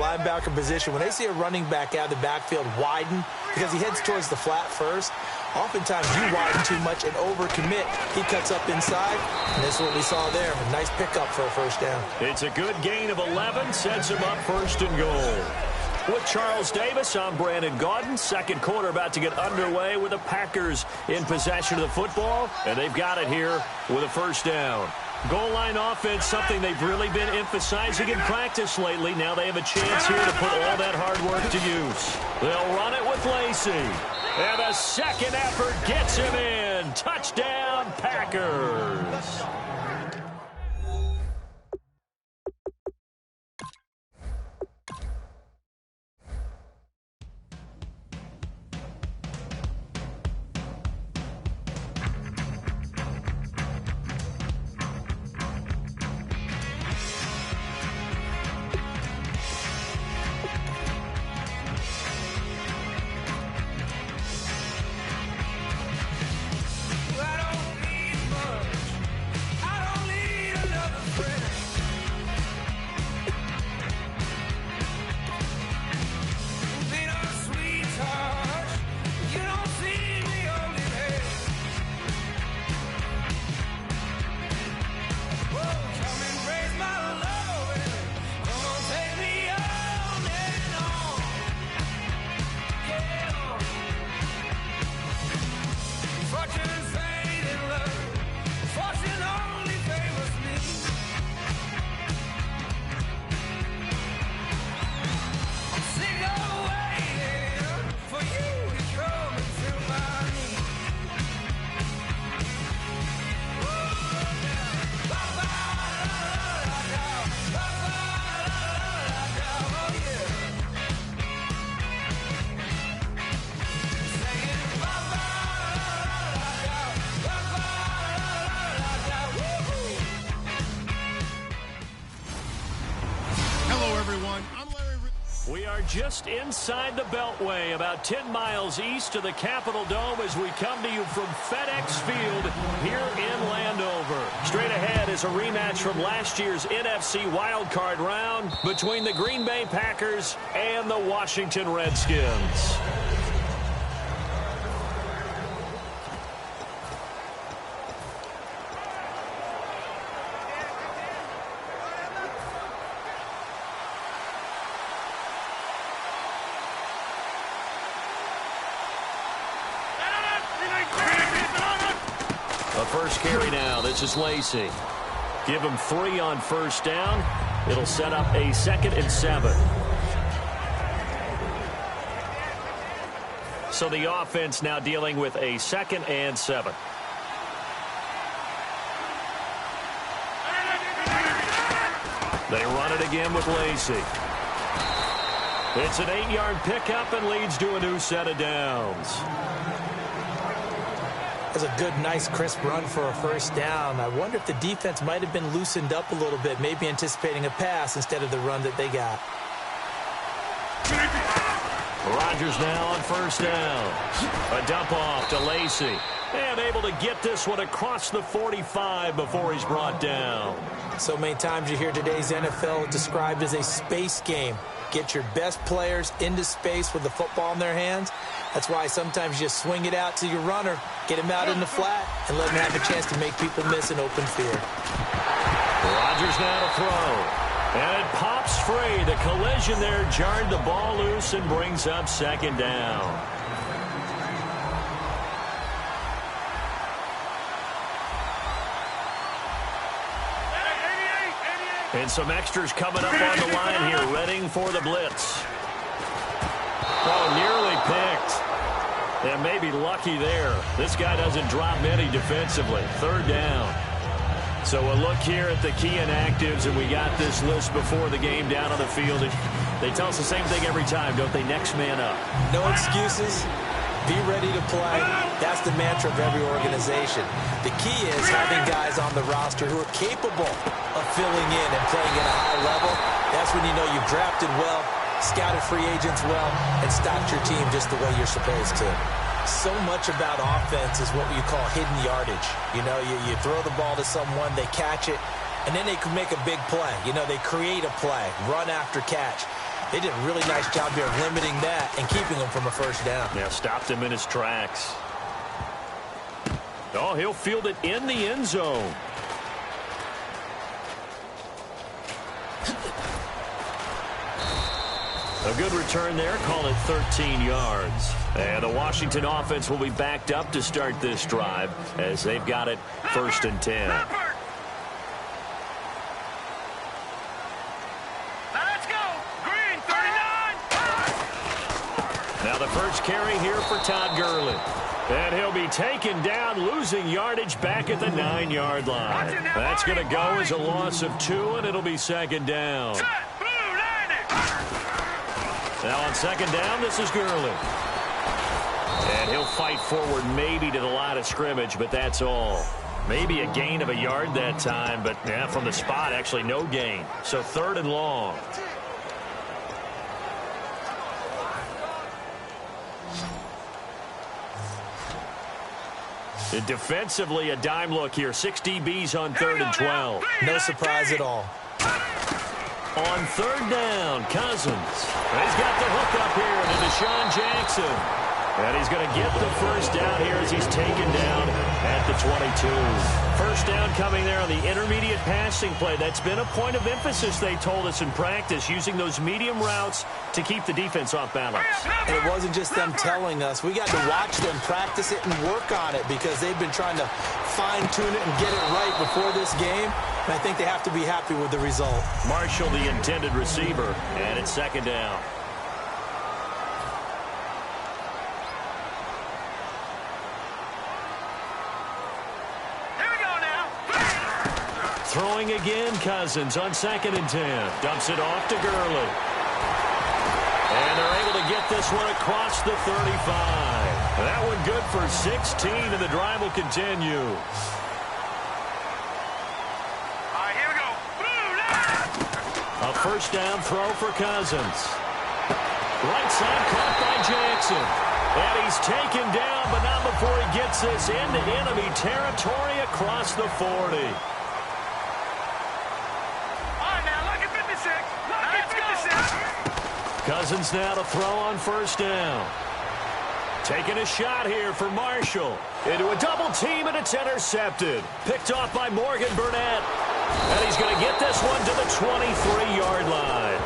linebacker position, when they see a running back out of the backfield widen because he heads towards the flat first, oftentimes you widen too much and overcommit. He cuts up inside, and this is what we saw there. A nice pickup for a first down. It's a good gain of 11, sets him up first and goal. With Charles Davis, I'm Brandon Gaudin. Second quarter about to get underway with the Packers in possession of the football, and they've got it here with a first down. Goal line offense, something they've really been emphasizing in practice lately. Now they have a chance here to put all that hard work to use. They'll run it with Lacey. And the second effort gets him in. Touchdown, Packers. We are just inside the Beltway, about 10 miles east of the Capitol Dome as we come to you from FedEx Field here in Landover. Straight ahead is a rematch from last year's NFC wildcard round between the Green Bay Packers and the Washington Redskins. First carry now. This is Lacey. Give him 3 on first down. It'll set up a 2nd and 7. So the offense now dealing with a 2nd and 7. They run it again with Lacey. It's an 8-yard pickup and leads to a new set of downs. That's a good, nice, crisp run for a first down. I wonder if the defense might have been loosened up a little bit, maybe anticipating a pass instead of the run that they got. Rodgers now on first down. A dump off to Lacey. And able to get this one across the 45 before he's brought down. So many times you hear today's NFL described as a space game. Get your best players into space with the football in their hands. That's why sometimes you just swing it out to your runner, get him out in the flat, and let him have a chance to make people miss an open field. Rodgers now to throw. And it pops free. The collision there jarred the ball loose and brings up 2nd down. And some extras coming up on the line here, readying for the blitz. Oh, nearly picked. And maybe lucky there. This guy doesn't drop many defensively. 3rd down. So a look here at the key inactives, and we got this list before the game down on the field. They tell us the same thing every time, don't they? Next man up. No excuses. Be ready to play. That's the mantra of every organization. The key is having guys on the roster who are capable of filling in and playing at a high level. That's when you know you've drafted well, scouted free agents well, and stocked your team just the way you're supposed to. So much about offense is what you call hidden yardage. You know, you throw the ball to someone, they catch it, and then they can make a big play. You know, they create a play, run after catch. They did a really nice job here of limiting that and keeping him from a first down. Yeah, stopped him in his tracks. Oh, he'll field it in the end zone. A good return there. Call it 13 yards. And the Washington offense will be backed up to start this drive as they've got it 1st and 10. Let's go. Green, 39. Now the first carry here for Todd Gurley. And he'll be taken down, losing yardage back at the 9-yard line. That's going to go as a loss of 2, and it'll be 2nd down. Now on 2nd down, this is Gurley. And he'll fight forward maybe to the line of scrimmage, but that's all. Maybe a gain of a yard that time, but yeah, from the spot, actually no gain. So 3rd and long. And defensively, a dime look here. 6 DBs on 3rd and 12. No surprise at all. On 3rd down, Cousins. And he's got the hook up here to Deshaun Jackson. And he's going to get the first down here as he's taken down at the 22. First down coming there on the intermediate passing play. That's been a point of emphasis, they told us in practice, using those medium routes to keep the defense off balance. And it wasn't just them telling us. We got to watch them practice it and work on it because they've been trying to fine-tune it and get it right before this game. And I think they have to be happy with the result. Marshall, the intended receiver, and it's 2nd down. Throwing again, Cousins on 2nd and 10. Dumps it off to Gurley. And they're able to get this one across the 35. That one good for 16, and the drive will continue. All right, here we go. A first down throw for Cousins. Right side caught by Jackson. And he's taken down, but not before he gets this into enemy territory across the 40. Cousins now to throw on 1st down. Taking a shot here for Marshall. Into a double team, and it's intercepted. Picked off by Morgan Burnett. And he's going to get this one to the 23-yard line.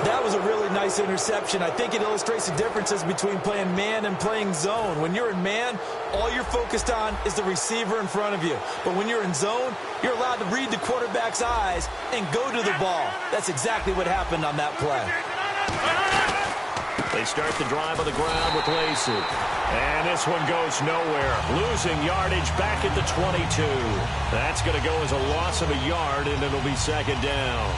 That was a really nice interception. I think it illustrates the differences between playing man and playing zone. When you're in man, all you're focused on is the receiver in front of you. But when you're in zone, you're allowed to read the quarterback's eyes and go to the ball. That's exactly what happened on that play. They start the drive on the ground with Lacey. And this one goes nowhere. Losing yardage back at the 22. That's going to go as a loss of a yard, and it'll be 2nd down.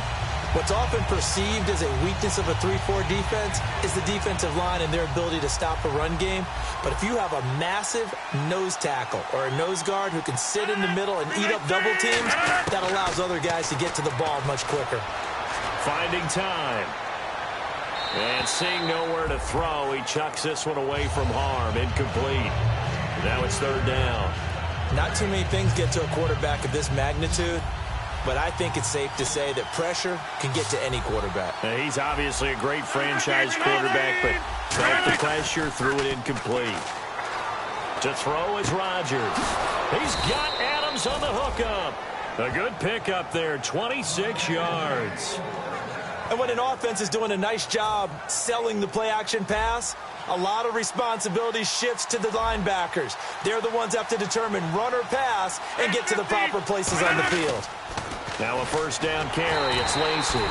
What's often perceived as a weakness of a 3-4 defense is the defensive line and their ability to stop a run game. But if you have a massive nose tackle or a nose guard who can sit in the middle and eat up double teams, that allows other guys to get to the ball much quicker. Finding time. And seeing nowhere to throw, he chucks this one away from harm. Incomplete. Now it's 3rd down. Not too many things get to a quarterback of this magnitude, but I think it's safe to say that pressure can get to any quarterback. He's obviously a great franchise quarterback, but felt the pressure, threw it incomplete. To throw is Rodgers. He's got Adams on the hookup. A good pickup there, 26 yards. And when an offense is doing a nice job selling the play-action pass, a lot of responsibility shifts to the linebackers. They're the ones that have to determine run or pass and get to the proper places on the field. Now a first down carry. It's Lacey.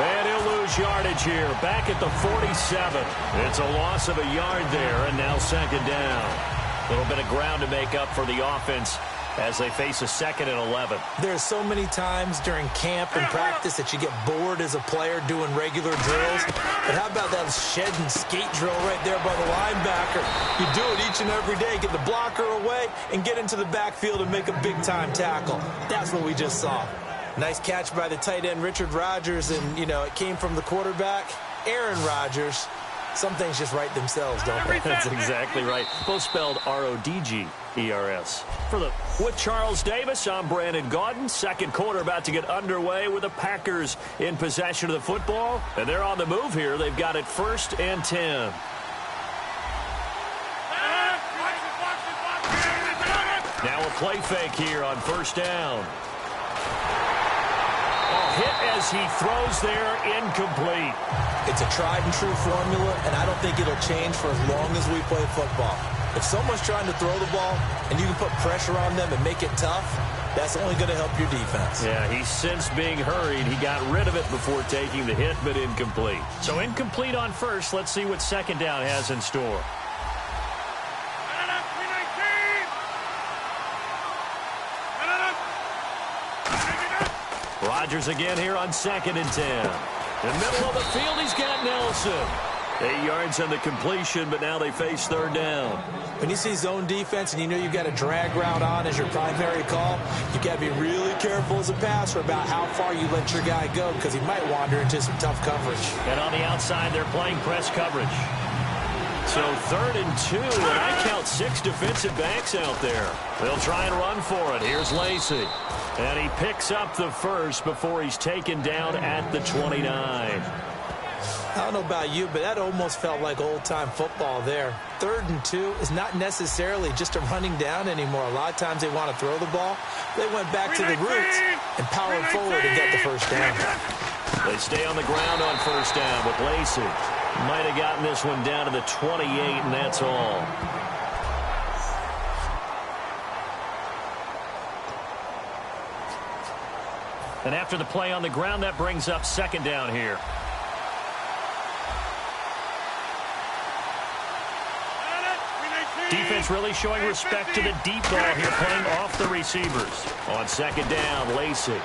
And he'll lose yardage here. Back at the 47. It's a loss of a yard there, and now 2nd down. A little bit of ground to make up for the offense as they face a 2nd and 11. There's so many times during camp and practice that you get bored as a player doing regular drills. But how about that shed and skate drill right there by the linebacker? You do it each and every day. Get the blocker away and get into the backfield and make a big-time tackle. That's what we just saw. Nice catch by the tight end, Richard Rodgers, and, you know, it came from the quarterback, Aaron Rodgers. Some things just write themselves, don't they? That's exactly right. Both spelled R-O-D-G. ERS. With Charles Davis, I'm Brandon Gaudin. Second quarter about to get underway with the Packers in possession of the football. And they're on the move here. They've got it 1st and 10. Now a play fake here on 1st down. Hit as he throws there, incomplete. It's a tried and true formula, and I don't think it'll change for as long as we play football. If someone's trying to throw the ball and you can put pressure on them and make it tough, that's only going to help your defense. Yeah, he's since being hurried. He got rid of it before taking the hit, but incomplete. So incomplete on 1st. Let's see what 2nd down has in store. Rodgers again here on 2nd and 10. In the middle of the field, he's got Nelson. 8 yards on the completion, but now they face 3rd down. When you see zone defense and you know you've got a drag route on as your primary call, you've got to be really careful as a passer about how far you let your guy go because he might wander into some tough coverage. And on the outside, they're playing press coverage. So 3rd and 2, and I count 6 defensive backs out there. They'll try and run for it. Here's Lacy. And he picks up the 1st before he's taken down at the 29. I don't know about you, but that almost felt like old-time football there. 3rd and 2 is not necessarily just a running down anymore. A lot of times they want to throw the ball. They went back to the roots and powered forward and got the 1st down. They stay on the ground on 1st down with Lacy. Might have gotten this one down to the 28, and that's all. And after the play on the ground, that brings up 2nd down here. Defense really showing respect to the deep ball here, playing off the receivers. On 2nd down, Lacy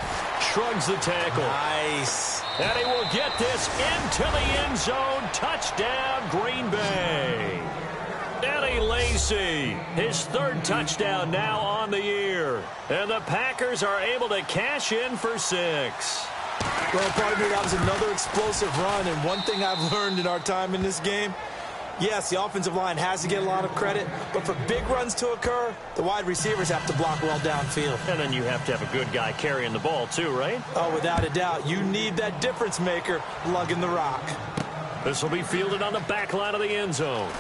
shrugs the tackle. Nice. And he will get this into the end zone. Touchdown, Green Bay. Eddie Lacy, his 3rd touchdown now on the year. And the Packers are able to cash in for 6. Well, partner, that was another explosive run. And one thing I've learned in our time in this game, yes, the offensive line has to get a lot of credit, but for big runs to occur, the wide receivers have to block well downfield. And then you have to have a good guy carrying the ball too, right? Oh, without a doubt. You need that difference maker lugging the rock. This will be fielded on the back line of the end zone.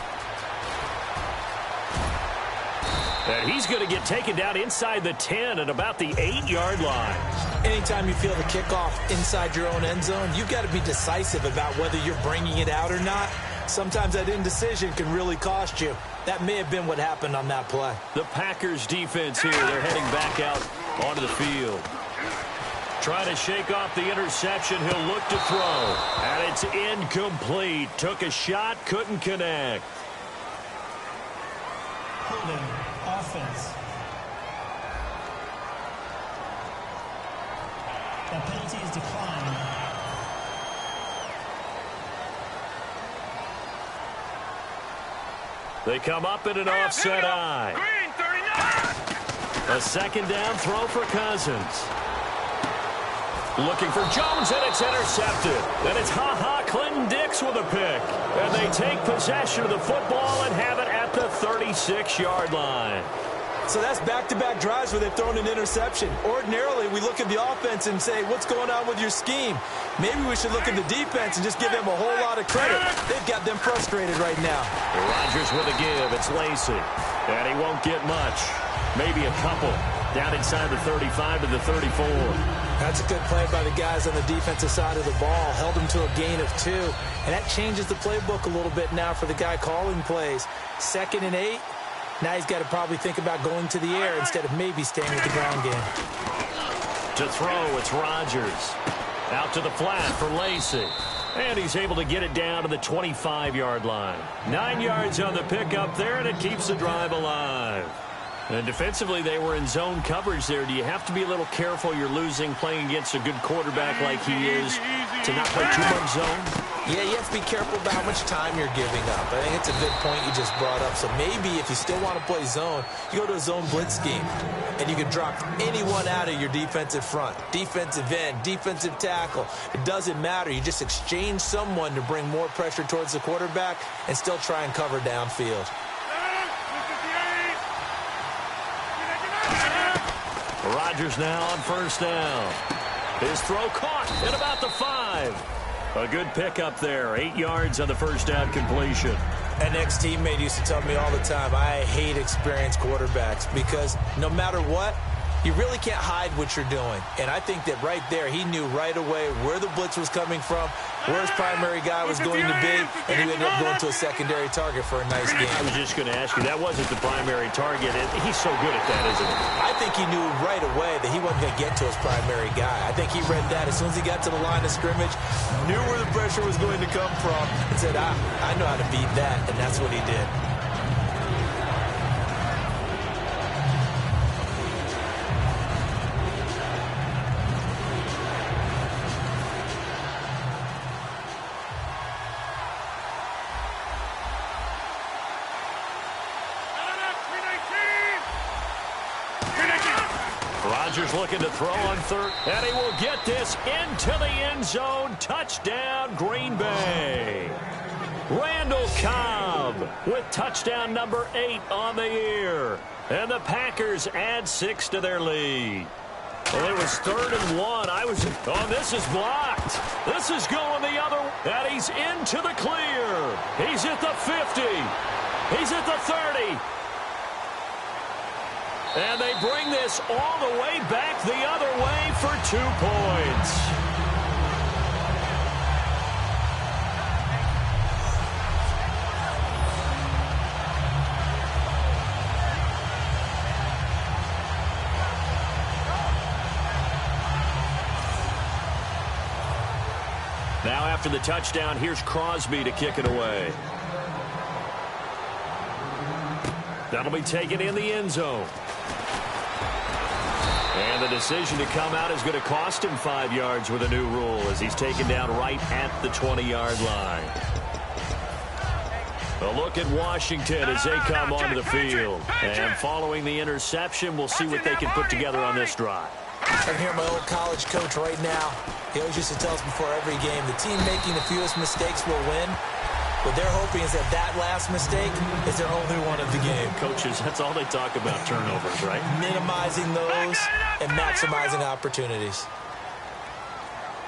And he's going to get taken down inside the 10 at about the 8-yard line. Anytime you feel the kickoff inside your own end zone, you've got to be decisive about whether you're bringing it out or not. Sometimes that indecision can really cost you. That may have been what happened on that play. The Packers defense here, they're heading back out onto the field. Trying to shake off the interception, he'll look to throw. And it's incomplete. Took a shot, couldn't connect. Holding offense. That penalty is declined. They come up in an offset eye. Green, 39. A 2nd down throw for Cousins. Looking for Jones, and it's intercepted. And it's Clinton Dix with a pick. And they take possession of the football and have it at the 36-yard line. So that's back-to-back drives where they've thrown an interception. Ordinarily, we look at the offense and say, what's going on with your scheme? Maybe we should look at the defense and just give them a whole lot of credit. They've got them frustrated right now. Rodgers with a give. It's Lacy. And he won't get much. Maybe a couple. Down inside the 35 to the 34. That's a good play by the guys on the defensive side of the ball. Held them to a gain of 2. And that changes the playbook a little bit now for the guy calling plays. 2nd and 8. Now he's got to probably think about going to the air instead of maybe staying with the ground game. To throw, it's Rodgers. Out to the flat for Lacy. And he's able to get it down to the 25-yard line. 9 yards on the pickup there, and it keeps the drive alive. And defensively, they were in zone coverage there. Do you have to be a little careful you're losing playing against a good quarterback like he is to not play too much zone? Yeah, you have to be careful about how much time you're giving up. I think it's a good point you just brought up. So maybe if you still want to play zone, you go to a zone blitz scheme, and you can drop anyone out of your defensive front, defensive end, defensive tackle. It doesn't matter. You just exchange someone to bring more pressure towards the quarterback and still try and cover downfield. Rodgers now on first down. His throw caught at about the 5. A good pickup there. 8 yards on the first down completion. An ex-teammate used to tell me all the time, I hate experienced quarterbacks because no matter what, you really can't hide what you're doing. And I think that right there, he knew right away where the blitz was coming from, where his primary guy was going to be, and he ended up going to a secondary target for a nice game. I was just going to ask you, that wasn't the primary target. He's so good at that, isn't he? I think he knew right away that he wasn't going to get to his primary guy. I think he read that as soon as he got to the line of scrimmage, knew where the pressure was going to come from, and said, I know how to beat that, and that's what he did. Rodgers looking to throw on third, and he will get this into the end zone. Touchdown, Green Bay. Randall Cobb with touchdown number 8 on the year. And the Packers add 6 to their lead. Well, it was 3rd and 1. This is blocked. This is going the other way. And he's into the clear. He's at the 50. He's at the 30. And they bring this all the way back the other way for 2 points. Now after the touchdown, here's Crosby to kick it away. That'll be taken in the end zone. And the decision to come out is going to cost him 5 yards with a new rule as he's taken down right at the 20-yard line. A look at Washington as they come onto the field. And following the interception, we'll see what they can put together on this drive. I can hear my old college coach right now. He always used to tell us before every game, the team making the fewest mistakes will win. What they're hoping is that last mistake is their only one of the game. Coaches, that's all they talk about, turnovers, right? Minimizing those and maximizing opportunities.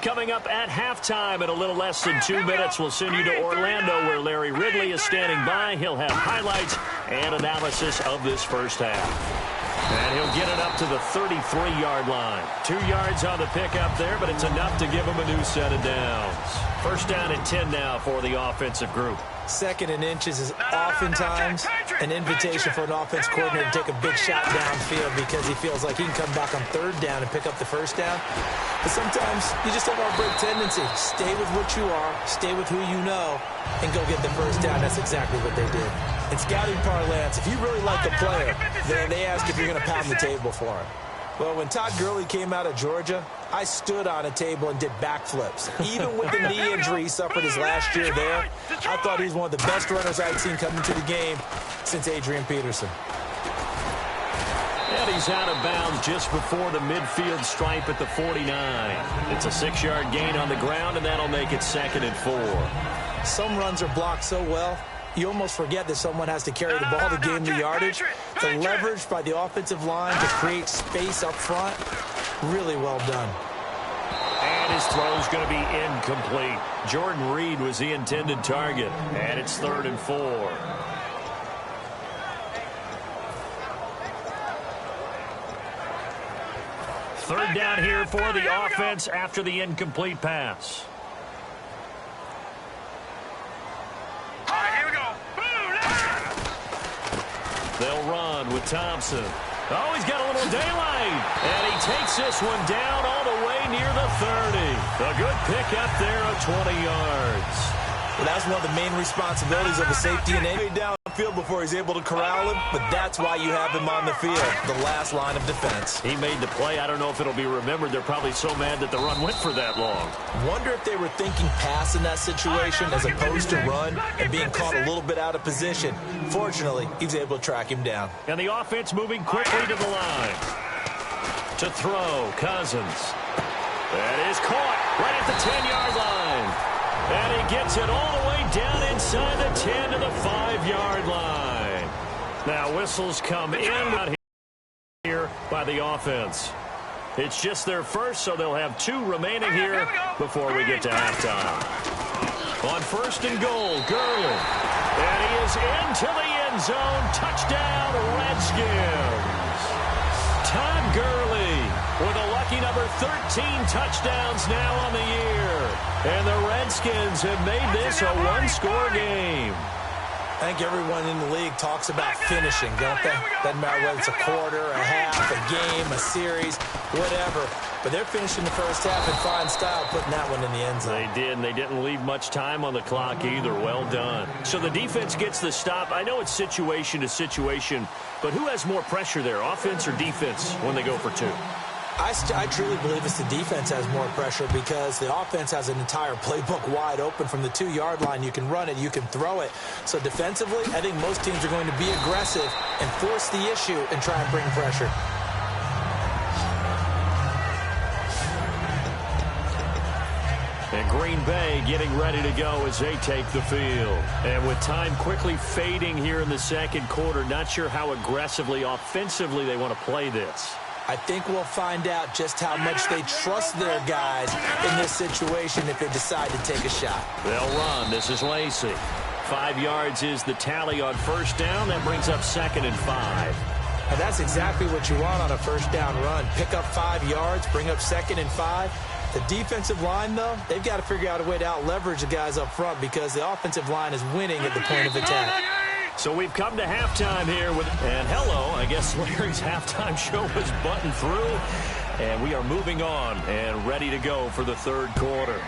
Coming up at halftime in a little less than 2 minutes, we'll send you to Orlando where Larry Ridley is standing by. He'll have highlights and analysis of this first half. And he'll get it up to the 33-yard line. 2 yards on the pickup there, but it's enough to give him a new set of downs. First down and 10 now for the offensive group. 2nd and inches is oftentimes an invitation for an offense coordinator to take a big shot downfield because he feels like he can come back on 3rd down and pick up the first down. But sometimes you just have a break tendency. Stay with what you are, stay with who you know, and go get the first down. That's exactly what they did. In scouting parlance, if you really like the player, then they ask if you're going to pound the table for him. Well, when Todd Gurley came out of Georgia, I stood on a table and did backflips. Even with the knee injury he suffered his last year there, I thought he was one of the best runners I'd seen coming to the game since Adrian Peterson. And he's out of bounds just before the midfield stripe at the 49. It's a 6-yard gain on the ground, and that'll make it 2nd and 4. Some runs are blocked so well, you almost forget that someone has to carry the ball to gain the yardage. The leverage by the offensive line to create space up front, really well done. And his throw's going to be incomplete. Jordan Reed was the intended target, and it's 3rd and 4. Third down here for the offense after the incomplete pass. They'll run with Thompson. Oh, he's got a little daylight. And he takes this one down all the way near the 30. A good pickup there of 20 yards. Well, that's one of the main responsibilities of a safety and any downfield before he's able to corral him. But that's why you have him on the field, the last line of defense. He made the play. I don't know if it'll be remembered. They're probably so mad that the run went for that long. Wonder if they were thinking pass in that situation as opposed to run and being caught a little bit out of position. Fortunately, he was able to track him down. And the offense moving quickly to the line. To throw, Cousins. That is caught right at the 10-yard line. And he gets it all the way down inside the 10 to the 5-yard line. Now whistles come in out here by by the offense. It's just their first, so they'll have 2 remaining here before we get to halftime. On 1st and goal, Gurley. And he is into the end zone. Touchdown, Redskins. Todd Gurley with a lucky number 13 touchdowns now on the year. And the Redskins have made this a 1-score game. I think everyone in the league talks about finishing, don't they? Doesn't matter whether it's a quarter, a half, a game, a series, whatever. But they're finishing the first half in fine style, putting that one in the end zone. They did, and they didn't leave much time on the clock either. Well done. So the defense gets the stop. I know it's situation to situation, but who has more pressure there, offense or defense, when they go for 2? I truly believe it's the defense has more pressure because the offense has an entire playbook wide open from the 2-yard line. You can run it, you can throw it. So defensively, I think most teams are going to be aggressive and force the issue and try and bring pressure. And Green Bay getting ready to go as they take the field. And with time quickly fading here in the second quarter, not sure how aggressively, offensively they want to play this. I think we'll find out just how much they trust their guys in this situation if they decide to take a shot. They'll run. This is Lacey. 5 yards is the tally on 1st down. That brings up 2nd and 5. And that's exactly what you want on a 1st down run. Pick up 5 yards, bring up 2nd and 5. The defensive line, though, they've got to figure out a way to out-leverage the guys up front because the offensive line is winning at the point of attack. So we've come to halftime here with, and hello, I guess Larry's halftime show was buttoned through, and we are moving on and ready to go for the 3rd quarter.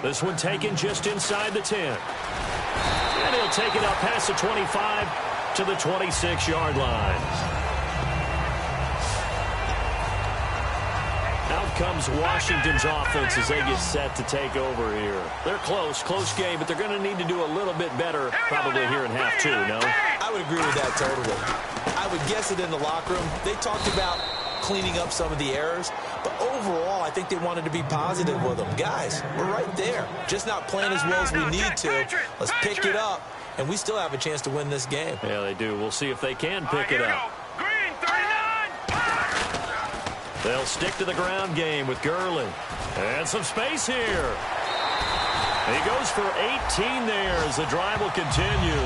This one taken just inside the 10. And he'll take it up past the 25 to the 26-yard line. Out comes Washington's offense as they get set to take over here. They're close game, but they're going to need to do a little bit better probably here in half 2, no? I would agree with that totally. I would guess it in the locker room. They talked about cleaning up some of the errors, but overall, I think they wanted to be positive with them. Guys, we're right there. Just not playing as well as we need to. Let's pick it up, and we still have a chance to win this game. Yeah, they do. We'll see if they can pick it up. They'll stick to the ground game with Gurley. And some space here. He goes for 18 there as the drive will continue.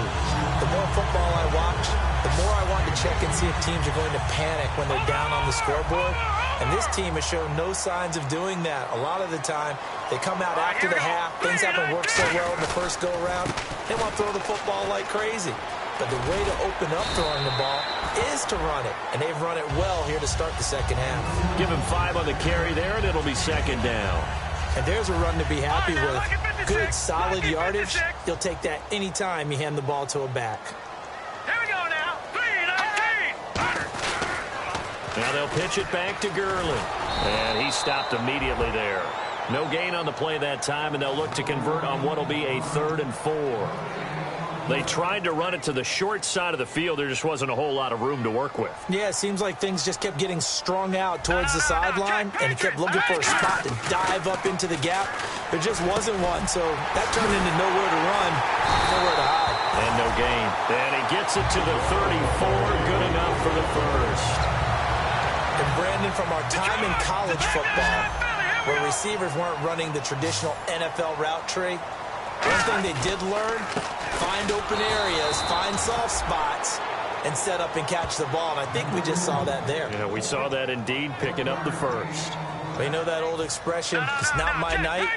The more football I watch, the more I want to check and see if teams are going to panic when they're down on the scoreboard. And this team has shown no signs of doing that. A lot of the time, they come out after the half. Things haven't worked so well in the first go-around. They want to throw the football like crazy. But the way to open up throwing the ball is to run it. And they've run it well here to start the second half. Give him 5 on the carry there, and it'll be 2nd down. And there's a run to be happy with. Good, solid yardage. You'll take that anytime you hand the ball to a back. Here we go now. 3 Now they'll pitch it back to Gurley. And he stopped immediately there. No gain on the play that time, and they'll look to convert on what will be a 3rd and 4. They tried to run it to the short side of the field. There just wasn't a whole lot of room to work with. Yeah, it seems like things just kept getting strung out towards the sideline, and he kept looking for a spot to dive up into the gap. There just wasn't one, so that turned into nowhere to run, nowhere to hide. And no gain. And he gets it to the 34, good enough for the first. And Brandon, from our time in college football, where receivers weren't running the traditional NFL route tree, one thing they did learn, find open areas, find soft spots, and set up and catch the ball. And I think we just saw that there. Yeah, we saw that indeed, picking up the first. But you know that old expression, it's not my night?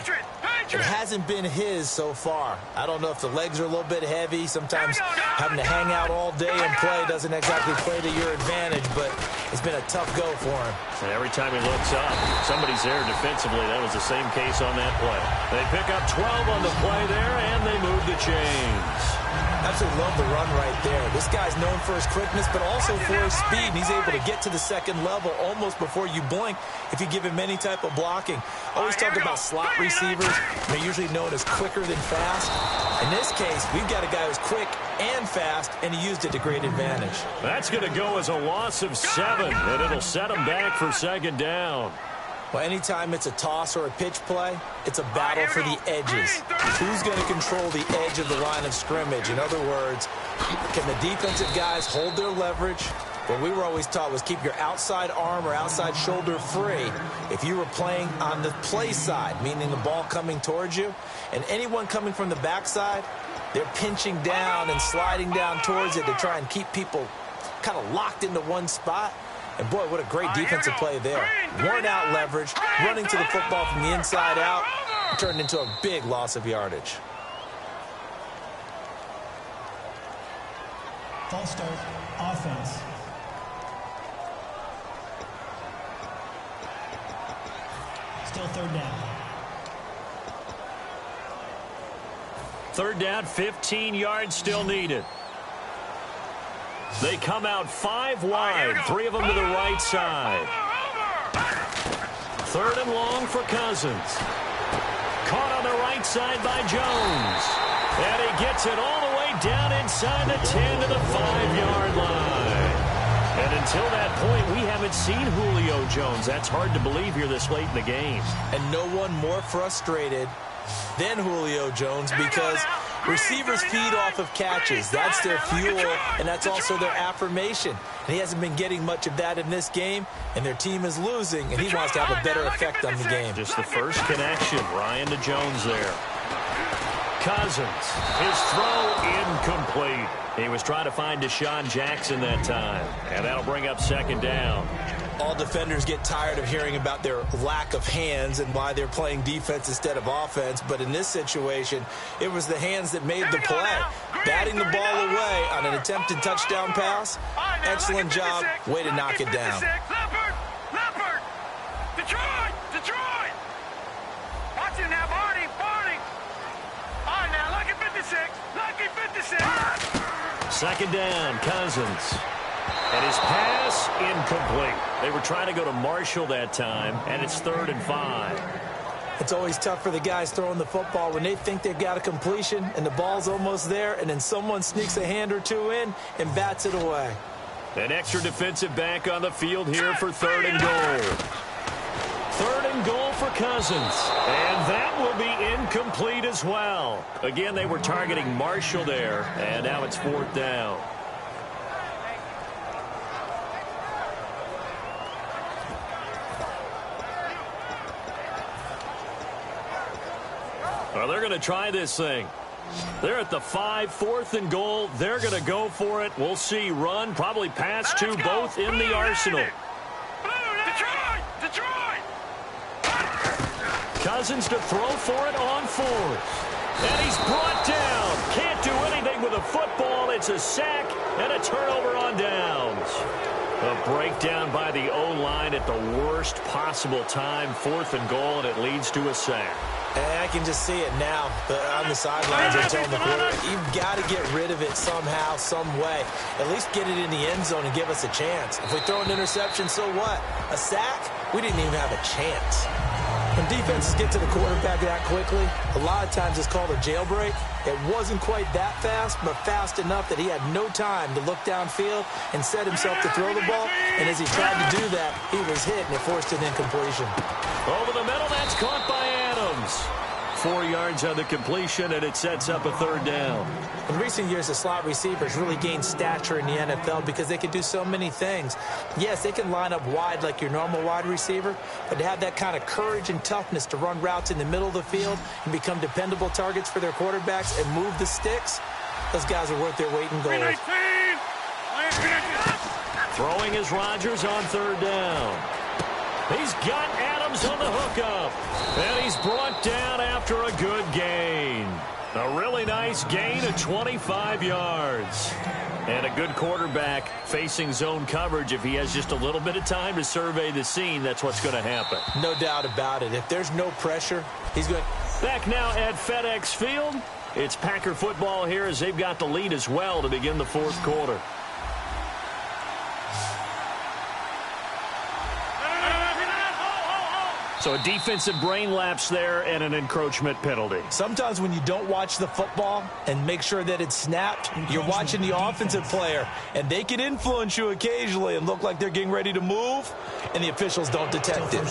It hasn't been his so far. I don't know if the legs are a little bit heavy. Sometimes having to hang out all day and play doesn't exactly play to your advantage, but it's been a tough go for him. And every time he looks up, somebody's there defensively. That was the same case on that play. They pick up 12 on the play there, and they move the chains. Absolutely love the run right there. This guy's known for his quickness, but also for his speed. And he's able to get to the second level almost before you blink if you give him any type of blocking. Always talk about slot receivers. They're usually known as quicker than fast. In this case, we've got a guy who's quick and fast, and he used it to great advantage. That's going to go as a loss of 7, and it'll set him back for 2nd down. Well, anytime it's a toss or a pitch play, it's a battle for the edges. Who's going to control the edge of the line of scrimmage? In other words, can the defensive guys hold their leverage? What we were always taught was keep your outside arm or outside shoulder free if you were playing on the play side, meaning the ball coming towards you. And anyone coming from the backside, they're pinching down and sliding down towards it to try and keep people kind of locked into one spot. And, boy, what a great defensive play there. Worn out leverage, running to the football from the inside out, turned into a big loss of yardage. False start, offense. Still third down. Third down, 15 yards still needed. They come out 5 wide, 3 of them to the right side. Third and long for Cousins. Caught on the right side by Jones. And he gets it all the way down inside the 10 to the 5-yard line. And until that point, we haven't seen Julio Jones. That's hard to believe here this late in the game. And no one more frustrated than Julio Jones because receivers feed off of catches. That's their fuel, and that's also their affirmation. And he hasn't been getting much of that in this game, and their team is losing, and he wants to have a better effect on the game. Just the first connection, Ryan to Jones there. Cousins, his throw incomplete. He was trying to find Deshaun Jackson that time, and that'll bring up second down. All defenders get tired of hearing about their lack of hands and why they're playing defense instead of offense. But in this situation, it was the hands that made the play. Batting the ball away on an attempted touchdown pass. Excellent job. Way to knock it down. Leopard! Detroit! Watch it now, Barney! All right, now, lucky 56! Second down, Cousins. And his pass, incomplete. They were trying to go to Marshall that time, and it's 3rd and 5. It's always tough for the guys throwing the football when they think they've got a completion and the ball's almost there, and then someone sneaks a hand or two in and bats it away. An extra defensive back on the field here for 3rd and goal. 3rd and goal for Cousins. And that will be incomplete as well. Again, they were targeting Marshall there, and now it's 4th down. Well, they're going to try this thing. They're at the 5, 4th and goal. They're going to go for it. We'll see. Run, probably pass to both in the arsenal. Detroit! Cousins to throw for it on 4th. And he's brought down. Can't do anything with a football. It's a sack and a turnover on downs. A breakdown by the O-line at the worst possible time. 4th and goal, and it leads to a sack. And I can just see it now on the sidelines. They're telling the quarterback, you've got to get rid of it somehow, some way. At least get it in the end zone and give us a chance. If we throw an interception, so what? A sack? We didn't even have a chance. When defenses get to the quarterback that quickly, a lot of times it's called a jailbreak. It wasn't quite that fast, but fast enough that he had no time to look downfield and set himself to throw the ball. And as he tried to do that, he was hit, and it forced an incompletion. Over the middle, that's caught by Adams. 4 yards on the completion, and it sets up a 3rd down. In recent years, the slot receivers really gained stature in the NFL because they can do so many things. Yes, they can line up wide like your normal wide receiver, but to have that kind of courage and toughness to run routes in the middle of the field and become dependable targets for their quarterbacks and move the sticks, those guys are worth their weight in gold. Throwing is Rodgers on 3rd down. He's got Adams on the hookup. And he's brought down after a good gain. A really nice gain of 25 yards. And a good quarterback facing zone coverage. If he has just a little bit of time to survey the scene, that's what's going to happen. No doubt about it. If there's no pressure, he's going to... Back now at FedEx Field. It's Packer football here as they've got the lead as well to begin the 4th quarter. So a defensive brain lapse there and an encroachment penalty. Sometimes when you don't watch the football and make sure that it's snapped, you're watching the offensive player, and they can influence you occasionally and look like they're getting ready to move, and the officials don't detect it.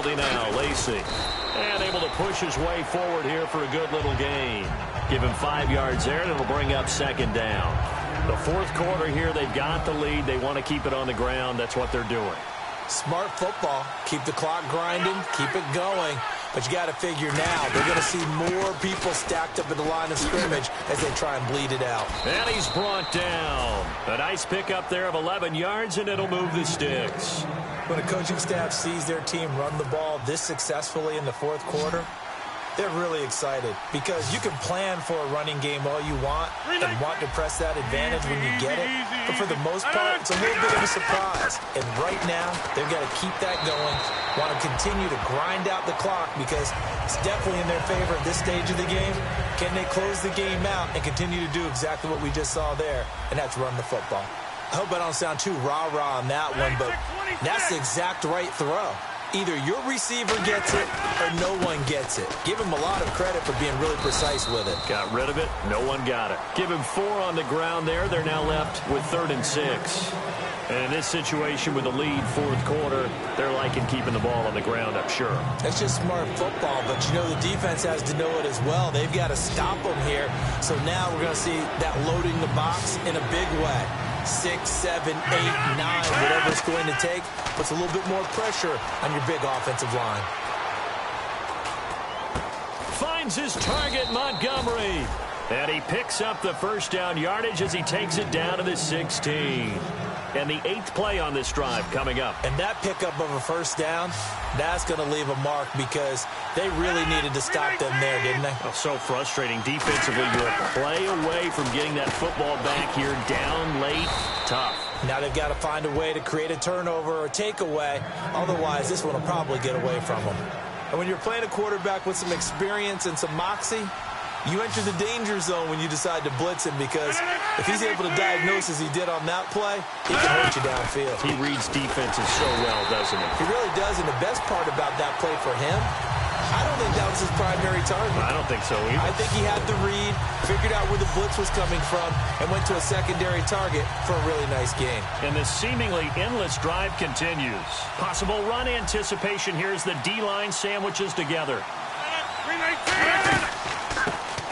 penalty now, Lacey. And able to push his way forward here for a good little gain. Give him 5 yards there, and it'll bring up second down. The fourth quarter here, they've got the lead. They want to keep it on the ground. That's what they're doing. Smart football. Keep the clock grinding. Keep it going. But you got to figure now they're going to see more people stacked up at the line of scrimmage as they try and bleed it out. And he's brought down. A nice pickup there of 11 yards, and it'll move the sticks. When a coaching staff sees their team run the ball this successfully in the fourth quarter, they're really excited because you can plan for a running game all you want and want to press that advantage when you get it. But for the most part, it's a little bit of a surprise. And right now, they've got to keep that going, want to continue to grind out the clock because it's definitely in their favor at this stage of the game. Can they close the game out and continue to do exactly what we just saw there, and that's run the football. I hope I don't sound too rah-rah on that one, but that's the exact right throw. Either your receiver gets it or no one gets it. Give him a lot of credit for being really precise with it. Got rid of it. No one got it. Give him 4 on the ground there. They're now left with 3rd and 6. And in this situation with the lead fourth quarter, they're liking keeping the ball on the ground, I'm sure. That's just smart football, but you know the defense has to know it as well. They've got to stop them here. So now we're going to see that loading the box in a big way. 6, 7, 8, 9, whatever it's going to take, puts a little bit more pressure on your big offensive line. Finds his target, Montgomery. And he picks up the first down yardage as he takes it down to the 16. And the 8th play on this drive coming up. And that pickup of a first down, that's going to leave a mark because they really needed to stop them there, didn't they? Oh, so frustrating. Defensively, you're a play away from getting that football back here down late. Tough. Now they've got to find a way to create a turnover or takeaway. Otherwise, this one will probably get away from them. And when you're playing a quarterback with some experience and some moxie, you enter the danger zone when you decide to blitz him because if he's able to diagnose as he did on that play, he can hurt you downfield. He reads defenses so well, doesn't he? He really does, and the best part about that play for him, I don't think that was his primary target. I don't think so either. I think he had the read, figured out where the blitz was coming from, and went to a secondary target for a really nice gain. And the seemingly endless drive continues. Possible run anticipation here as the D-line sandwiches together.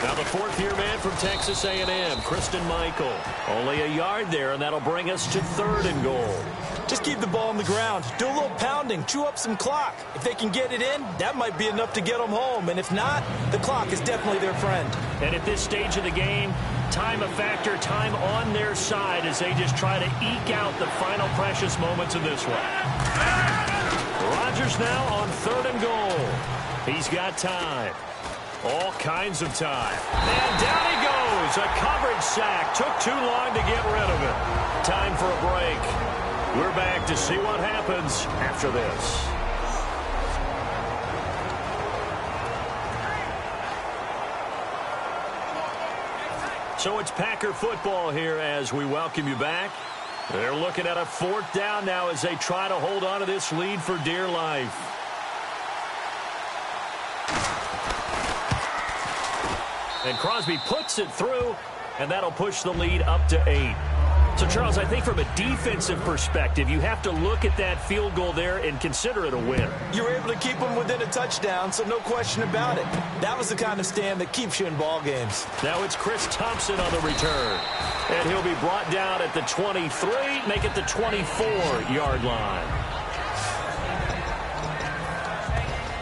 Now the fourth-year man from Texas A&M, Kristen Michael. Only a yard there, and that'll bring us to 3rd and goal. Just keep the ball on the ground. Do a little pounding. Chew up some clock. If they can get it in, that might be enough to get them home. And if not, the clock is definitely their friend. And at this stage of the game, time a factor, time on their side as they just try to eke out the final precious moments of this one. Rodgers now on 3rd and goal. He's got time. All kinds of time. And down he goes. A coverage sack. Took too long to get rid of it. Time for a break. We're back to see what happens after this. So it's Packer football here as we welcome you back. They're looking at a 4th down now as they try to hold on to this lead for dear life. And Crosby puts it through, and that'll push the lead up to 8. So, Charles, I think from a defensive perspective, you have to look at that field goal there and consider it a win. You were able to keep them within a touchdown, so no question about it. That was the kind of stand that keeps you in ball games. Now it's Chris Thompson on the return. And he'll be brought down at the 23, make it the 24-yard line.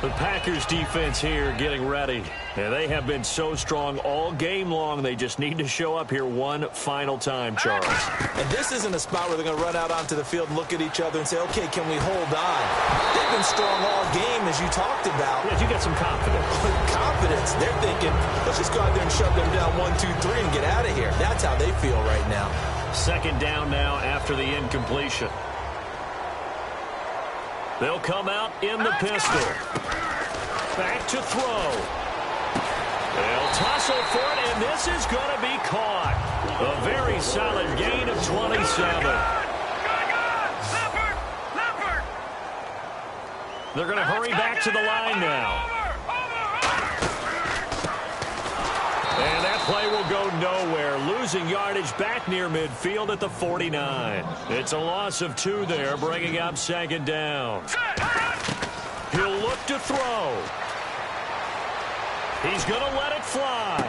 The Packers defense here getting ready. And they have been so strong all game long. They just need to show up here one final time, Charles. And this isn't a spot where they're going to run out onto the field and look at each other and say, okay, can we hold on? They've been strong all game, as you talked about. Yeah, you got some confidence. Confidence. They're thinking, let's just go out there and shut them down 1, 2, 3 and get out of here. That's how they feel right now. 2nd down now after the incompletion. They'll come out in the pistol. Back to throw. They'll tussle for it, and this is going to be caught. A very solid gain of 27. They're going to hurry back to the line now. And that play will go nowhere. Losing yardage back near midfield at the 49. It's a loss of 2 there, bringing up 2nd down. He'll look to throw. He's going to let it fly.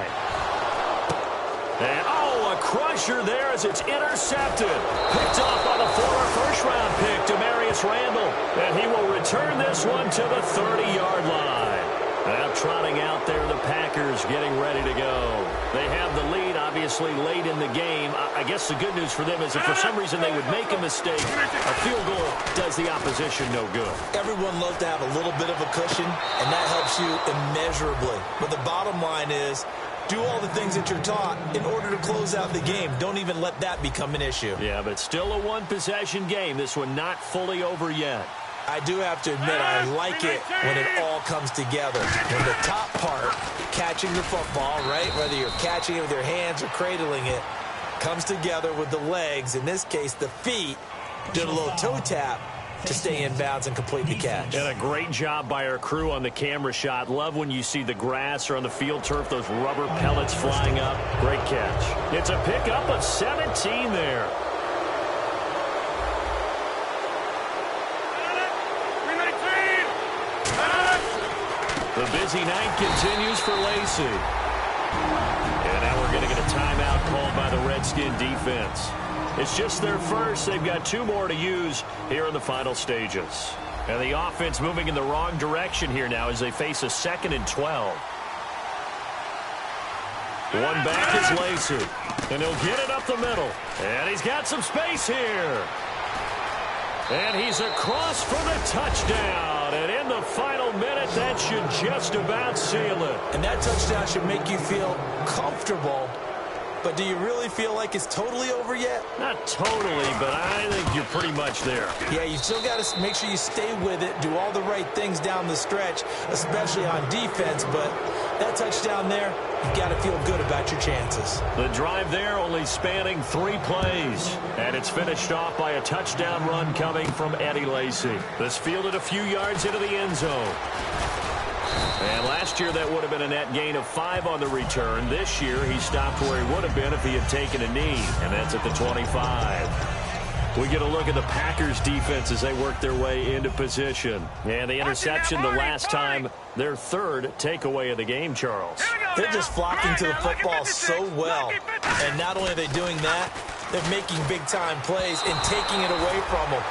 And, a crusher there as it's intercepted. Picked off by the former first-round pick, Demarius Randall. And he will return this one to the 30-yard line. Now trotting out there, the Packers getting ready to go. They have the lead, obviously, late in the game. I guess the good news for them is if for some reason they would make a mistake, a field goal does the opposition no good. Everyone loves to have a little bit of a cushion, and that helps you immeasurably. But the bottom line is, do all the things that you're taught in order to close out the game. Don't even let that become an issue. Yeah, but still a one-possession game. This one not fully over yet. I do have to admit, I like it when it all comes together. When the top part, catching the football, right, whether you're catching it with your hands or cradling it, comes together with the legs, in this case the feet, doing a little toe tap to stay in bounds and complete the catch. And a great job by our crew on the camera shot. Love when you see the grass or on the field turf, those rubber pellets flying up. Great catch. It's a pickup of 17 there. The busy night continues for Lacey. And now we're going to get a timeout called by the Redskin defense. It's just their first. They've got 2 more to use here in the final stages. And the offense moving in the wrong direction here now as they face a 2nd and 12. One back is Lacey. And he'll get it up the middle. And he's got some space here. And he's across for the touchdown. And in the final minute, that should just about seal it. And that touchdown should make you feel comfortable. But do you really feel like it's totally over yet? Not totally, but I think you're pretty much there. Yeah, you still got to make sure you stay with it, do all the right things down the stretch, especially on defense. But that touchdown there, you've got to feel good about your chances. The drive there only spanning 3 plays. And it's finished off by a touchdown run coming from Eddie Lacy. This fielded a few yards into the end zone. And last year, that would have been a net gain of 5 on the return. This year, he stopped where he would have been if he had taken a knee, and that's at the 25. We get a look at the Packers' defense as they work their way into position. And the interception the last time, their 3rd takeaway of the game, Charles. They're just flocking to the football so well. And not only are they doing that, they're making big-time plays and taking it away from them.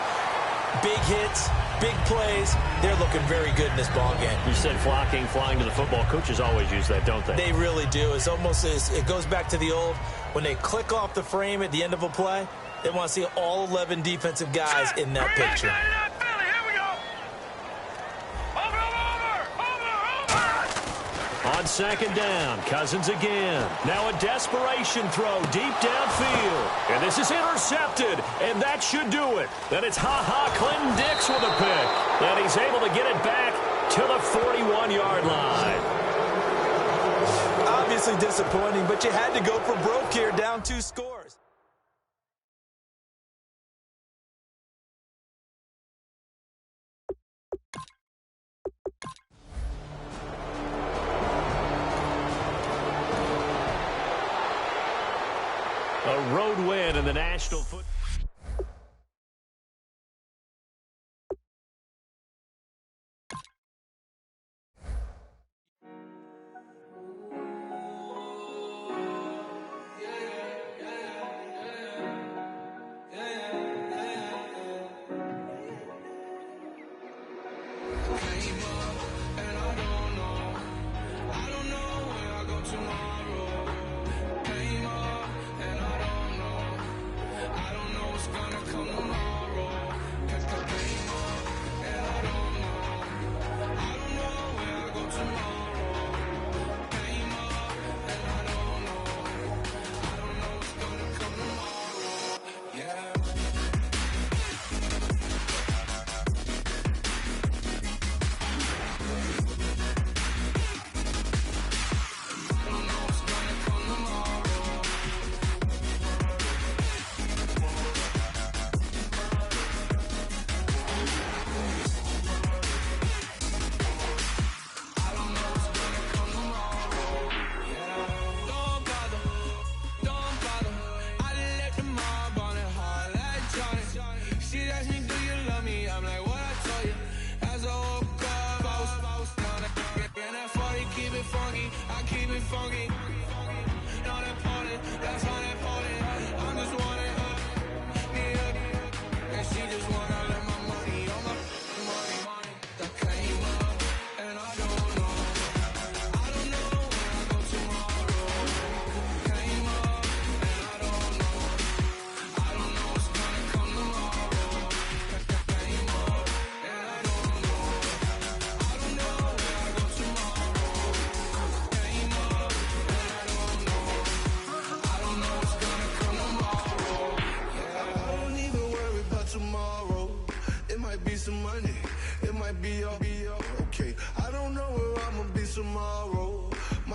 Big hits, big plays. They're looking very good in this ball game. You said flocking, flying to the football. Coaches always use that, don't they? They really do. It's almost as it goes back to the old, when they click off the frame at the end of a play, they want to see all 11 defensive guys in that picture. On 2nd down, Cousins again. Now a desperation throw deep downfield. And this is intercepted, and that should do it. Then it's Clinton Dix with a pick. And he's able to get it back to the 41-yard line. Obviously disappointing, but you had to go for broke here, down 2 scores. A road win in the National Football. I don't know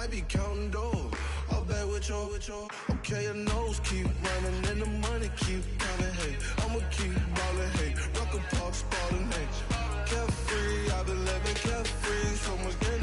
might be counting dough. I'll bet with your, okay, your nose keep running and the money keep coming, hey. I'ma keep ballin', hey. Rock a park, spallin', hey. Carefree, I've been living carefree, so much getting